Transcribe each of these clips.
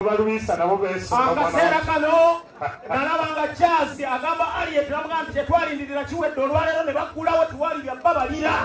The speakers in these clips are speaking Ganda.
Akaseera kano nalaba nga Charles agamba Harriet namugamba nti tetwalindirira kiwedde olwaleero ne baggulawo tiwali bya babalira.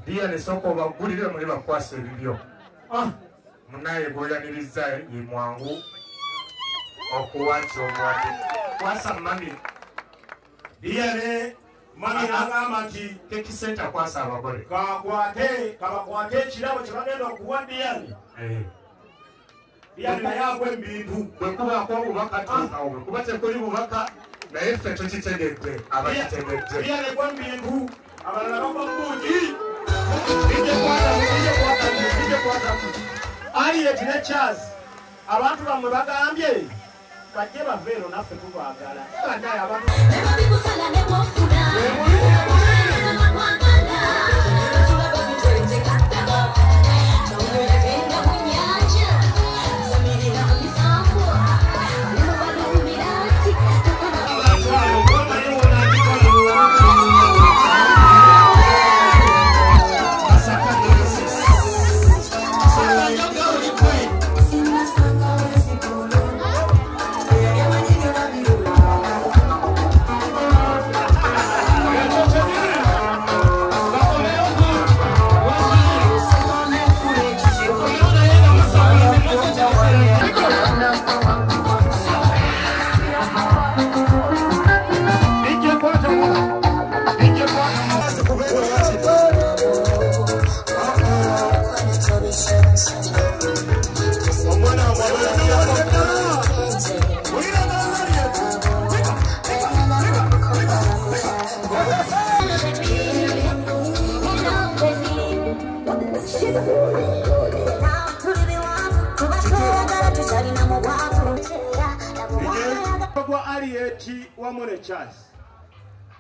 Dia ne soko bagulire muri bakwase bibyo. Munaye boyaniriza yimwangu okuwacho mwati. Kwasa mami. Dia ne mami agamba nti tekisenta kwasa abagole. Kabakwate kirabo kibagenda okuwa Diane. Diane yagwe mbintu. Bwekuba ko ubaka tunawo. Kuba tekoli bubaka na efe tukitegedde abakitegedde. Diane gwe mbintu. Abalala bakubuji. Harriet ne Charles abantu bamwe bagambye bajje baveero naffe tubagala.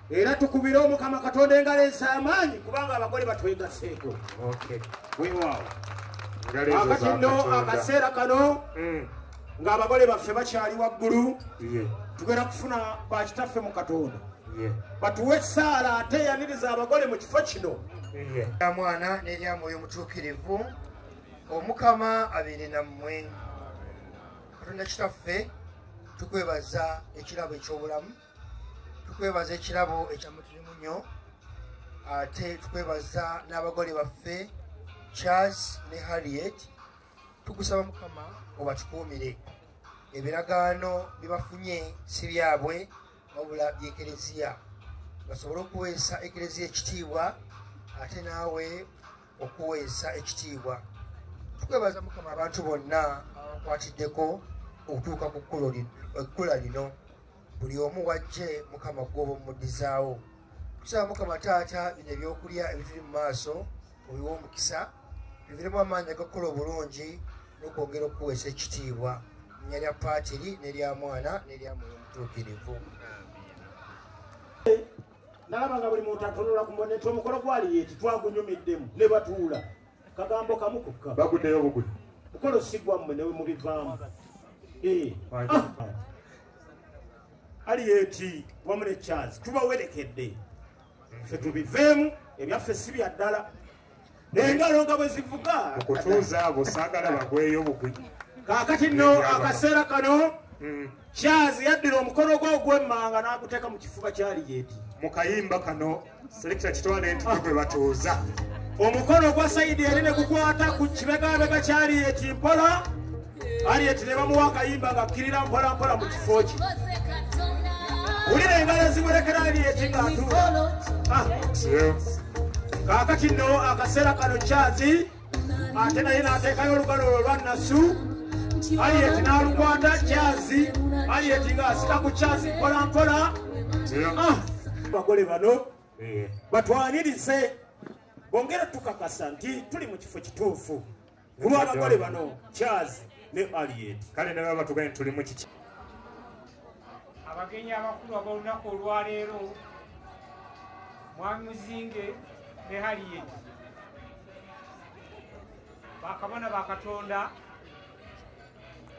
Era tukubira omukama Katonda engalo ez'amaanyi kubanga abagole batwegaseeko. Weewaawo. Akati nno akaseera kano ng'abagole baffe bakyali waggulu tugenda kufuna bakitaffe mu Katonda batuwe essaala ate eyaniriza abagole mu kifo kino. Mwana n'erya Mwoyo Mutuukirivu omukama abeere nammwe. Katonda kitaffe tukwebaza ekirabo eky'obulamu, tukwebaza ekirabo ekyamutirimu nnyo, ate tukwebaza n'abagole baffe Charles ne Harriet. Tukusaba mukama obatukuumire ebiragaano bibafunye si byabwe wabula by'ekereziya, basobole okuweesa ekereziya ekitiibwa ate naawe okuweesa ekitiibwa. Tukwebaza mukama abantu bonna abakwatiddeko okutuuka ku ekkula lino, buli omu wajje mukama gwoba omuddizaawo. Tusaba mukama taata bino ebyokulya ebituli mu maaso obiwa omukisa, biviremu amaanyi agakola obulungi n'okwongera okuweesa ekitiibwa mu nnya lya Paatiri n'erya Mwana n'erya Mwoyo Mutuukirivu. Nalaba nga buli muntu atunula ku mbonetu omukolo gwa Harriet twagunyumiddemu ne batuula kagambo kamu kokka. Baguddeyo bugudde. Mukolo si gwammwe ne mubivaamu. Harriet wamu ne Charles tubawerekedde ffe tubiveemu ebyaffe si bya ddala n'engalo nga bwe zivuga okutuuza abo saagala bagweyo bugwi. Kaakati nno akaseera kano Charles yaddira omukono gwe ogw'emmanga n'aguteeka mu kifuba kya Harriet. Mu kayimba kano selekita kitwale nti gwe batuuza. Omukono gwa Saidi yali ne gukwata ku kibegabega kya Harriet mpola Harriet ne bamuwa akayimba ng'akkirira mpola mpola mu kifo kye. Wulira engalo ezimurekera Harriet ng'atuula. Kaakati nno akaseera kano Charles ate naye n'ateekayo olugalo olwo lwa Nasu. Harriet n'alukwata Charles. Harriet ng'asika ku Charles mpola mpola. Abagole bano batwanirize bongera tukakasa nti tuli mu kifo kituufu. Kuba abagole bano Charles ne Harriet. Kale ne baba tugane tuli mu kiki. Abagenyi abakulu ab'olunaku olwaleero Mwami Muzinge ne Harriet bakabona ba Katonda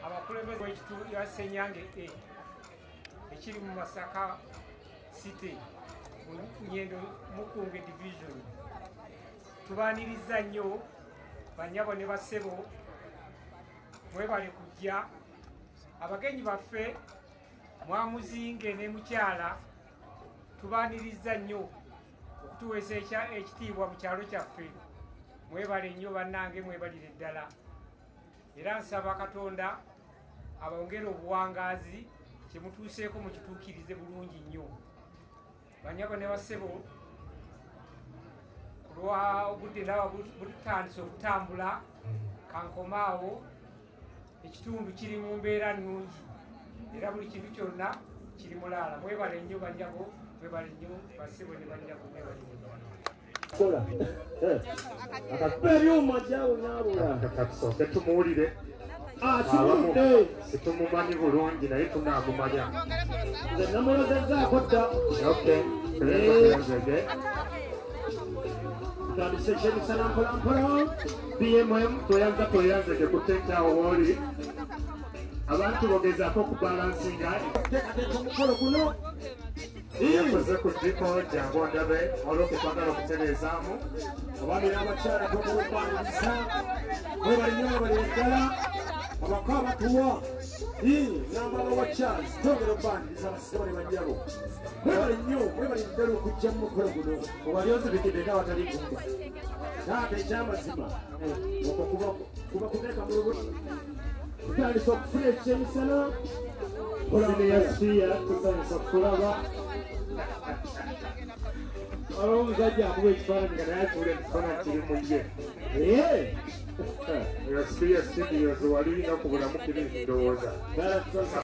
abakulembeze b'ekitundu ya Ssenyange ekiri mu Masaka City mu Nyendo Mukunge Division. Tubaaniriza nnyo banyabo ne basebo mwebale kujja abagenyi baffe Mwami Muzinge ne mukyala tubaaniriza nnyo okutuweesa ekitiibwa mu kyalo kyaffe. Mwebale nnyo bannange, mwebalire ddala era nsaba Katonda abongere obuwangaazi kyemutuuseeko mukituukirize bulungi nnyo. Banyabo ne basebo kulwa obudde ndaba butandise okutambula kankomaawo ekitundu kiri mu mbeera nnungi era buli kintu kyonna kiri mulaala. Mwebale nnyo banyabo, mwebale nnyo basebo ne banyabo, mwebale nnyo. Akabyuma jawo nabula. Kakasooke tumuwulire. Situmumanyi bulungi naye tunaamumanya. Nze namulozezzaako dda. Okay. Tutandise ekyemisana mpola mpola. BMM toyanzeke kuteekyawo wooli. Abantu bogezaako okubalansinga. Teekateeka omukolo guno. Yakoze ku ddipo jangu ondabe olw'okukwagala okutereezaamu. Abaami n'abakyala tomulumbaniriza. Mwebali nnyo mwebali eddala. Abako abatuwa. N'amulaba wa Charles tongera obbaniriza abasebo ne banyabo. Mwebali nnyo mwebali ddala okujja mu mukolo guno. Owali ozibikidde ng'awatali gumba. Taata ekyamazima. Okwo kuba kuteeka mu lubuto. Tutandise okufuna ekyemisana. Sineyasiya tutandise okulaba. Omusajja akuba ekifaananyi nga naye atuula ekifaananyi kiri mu ye. Yasiya studios walina ku bulamu kiri ndowooza.